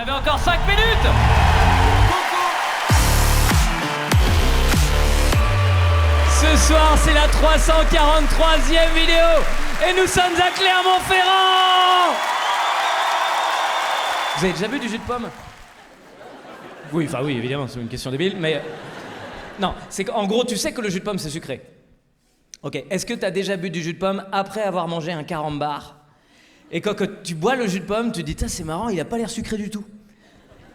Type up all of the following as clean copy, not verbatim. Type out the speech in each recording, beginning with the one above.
avez encore 5 minutes. Ce soir, c'est la 343e vidéo et nous sommes à Clermont-Ferrand. Vous avez déjà bu du jus de pomme? Oui, enfin oui, évidemment, c'est une question débile, mais... Non, c'est qu'en gros, tu sais que le jus de pomme, c'est sucré. Ok, est-ce que t'as déjà bu du jus de pomme après avoir mangé un carambar? Et quand tu bois le jus de pomme, tu te dis, c'est marrant, il a pas l'air sucré du tout.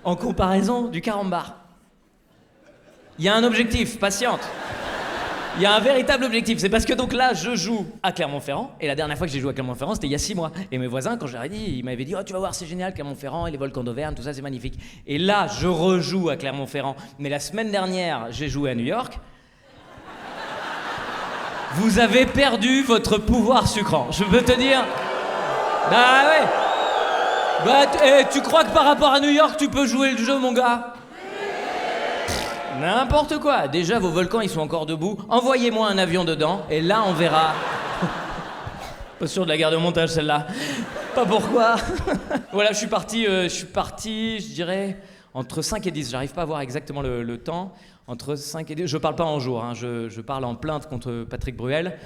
En comparaison du carambar. Il y a un objectif, patiente. Il y a un véritable objectif, c'est parce que donc là, je joue à Clermont-Ferrand, et la dernière fois que j'ai joué à Clermont-Ferrand, c'était il y a 6 mois. Et mes voisins, quand j'aurais dit, ils m'avaient dit, oh tu vas voir, c'est génial, Clermont-Ferrand, et les volcans d'Auvergne, tout ça, c'est magnifique. Et là, je rejoue à Clermont-Ferrand, mais la semaine dernière, j'ai joué à New York. Vous avez perdu votre pouvoir sucrant, je peux te dire. Bah ouais. Bah, tu crois que par rapport à New York, tu peux jouer le jeu, mon gars? N'importe quoi. Déjà, vos volcans, ils sont encore debout. Envoyez-moi un avion dedans, et là, on verra. Pas sûr de la garde au montage, celle-là. Pas pourquoi. Voilà, je suis parti, je dirais, entre 5 et 10. J'arrive pas à voir exactement le temps. Entre 5 et 10. Je parle pas en jour, hein. Je parle en plainte contre Patrick Bruel.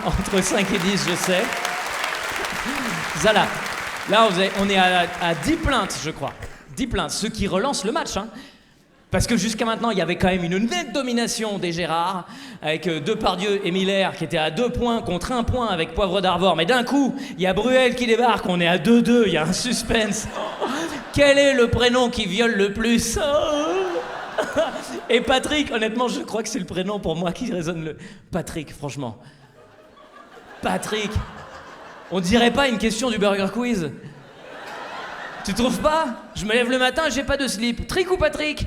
Entre 5 et 10, je sais. Voilà. Là, on est à 10 plaintes, je crois. 10 plaintes, ce qui relance le match, hein. Parce que jusqu'à maintenant, il y avait quand même une nette domination des Gérards, avec Depardieu et Miller qui étaient à 2 points contre 1 point avec Poivre d'Arvor. Mais d'un coup, il y a Bruel qui débarque, on est à 2-2, il y a un suspense. Quel est le prénom qui viole le plus? Et Patrick, honnêtement, je crois que c'est le prénom pour moi qui résonne le... Patrick, franchement. Patrick. On dirait pas une question du Burger Quiz? Tu trouves pas? Je me lève le matin, j'ai pas de slip. Trick ou Patrick?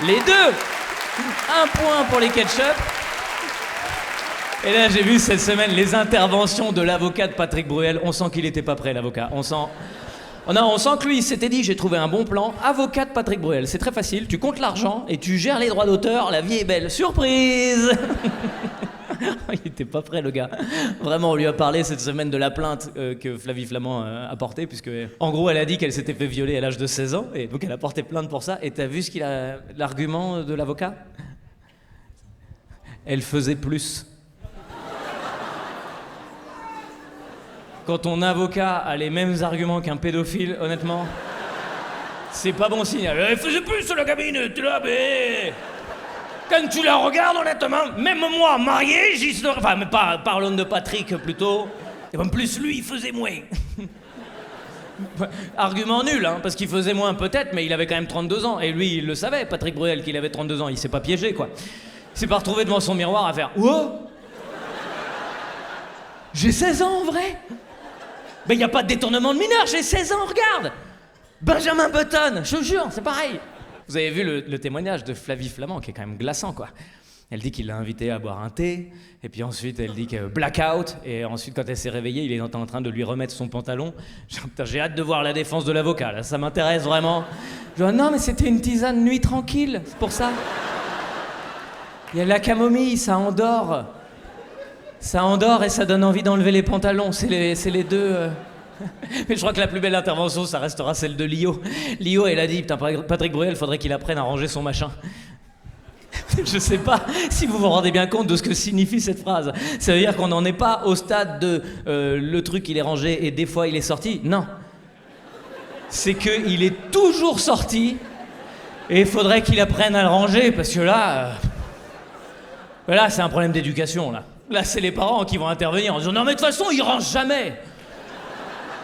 Les deux. 1 point pour les ketchup. Et là, j'ai vu cette semaine les interventions de l'avocat de Patrick Bruel. On sent qu'il était pas prêt, l'avocat. On sent que lui, il s'était dit, j'ai trouvé un bon plan. Avocat de Patrick Bruel, c'est très facile. Tu comptes l'argent et tu gères les droits d'auteur. La vie est belle. Surprise! Il était pas prêt, le gars. Vraiment, on lui a parlé cette semaine de la plainte que Flavie Flamand a portée, puisque, en gros, elle a dit qu'elle s'était fait violer à l'âge de 16 ans, et donc elle a porté plainte pour ça. Et t'as vu l'argument de l'avocat? Elle faisait plus. Quand ton avocat a les mêmes arguments qu'un pédophile, honnêtement, c'est pas bon signe. Elle faisait plus, la gamine, tu l'as, mais... Quand tu la regardes, honnêtement, même moi, marié, j'y serais... Enfin, mais pas, parlons de Patrick, plutôt. Et en plus, lui, il faisait moins. Argument nul, hein, parce qu'il faisait moins peut-être, mais il avait quand même 32 ans. Et lui, il le savait, Patrick Bruel, qu'il avait 32 ans. Il s'est pas piégé, quoi. Il s'est pas retrouvé devant son miroir à faire « Oh, j'ai 16 ans, en vrai ?» Ben, y a pas de détournement de mineur, j'ai 16 ans, regarde. Benjamin Button, je te jure, c'est pareil. Vous avez vu le témoignage de Flavie Flamand, qui est quand même glaçant, quoi. Elle dit qu'il l'a invitée à boire un thé, et puis ensuite elle dit que blackout, et ensuite quand elle s'est réveillée, il est en train de lui remettre son pantalon. J'ai hâte de voir la défense de l'avocat, là, ça m'intéresse vraiment. Je dis, non mais c'était une tisane nuit tranquille, c'est pour ça. Il y a la camomille, ça endort. Ça endort et ça donne envie d'enlever les pantalons, c'est les deux... Mais je crois que la plus belle intervention, ça restera celle de Lio. Lio, elle a dit, putain, Patrick Bruel, faudrait qu'il apprenne à ranger son machin. Je sais pas si vous vous rendez bien compte de ce que signifie cette phrase. Ça veut dire qu'on n'en est pas au stade de le truc il est rangé et des fois il est sorti. Non. C'est qu'il est toujours sorti et il faudrait qu'il apprenne à le ranger parce que là... Là, c'est un problème d'éducation, là. Là, c'est les parents qui vont intervenir en disant « Non mais de toute façon, il range jamais !»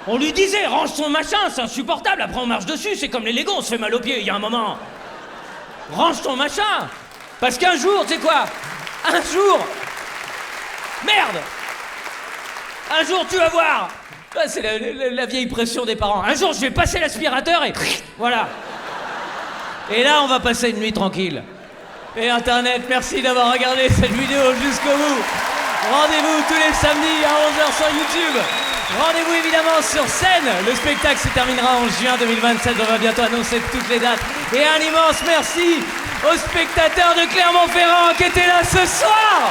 On lui disait, range son machin, c'est insupportable, après on marche dessus, c'est comme les Legos, on se fait mal aux pieds, il y a un moment. Range ton machin. Parce qu'un jour, tu sais quoi? Un jour... Merde! Un jour, tu vas voir. Là, c'est la vieille pression des parents. Un jour, je vais passer l'aspirateur et... Voilà. Et là, on va passer une nuit tranquille. Et Internet, merci d'avoir regardé cette vidéo jusqu'au bout. Rendez-vous tous les samedis à 11h sur YouTube. Rendez-vous évidemment sur scène. Le spectacle se terminera en juin 2027. On va bientôt annoncer toutes les dates. Et un immense merci aux spectateurs de Clermont-Ferrand qui étaient là ce soir.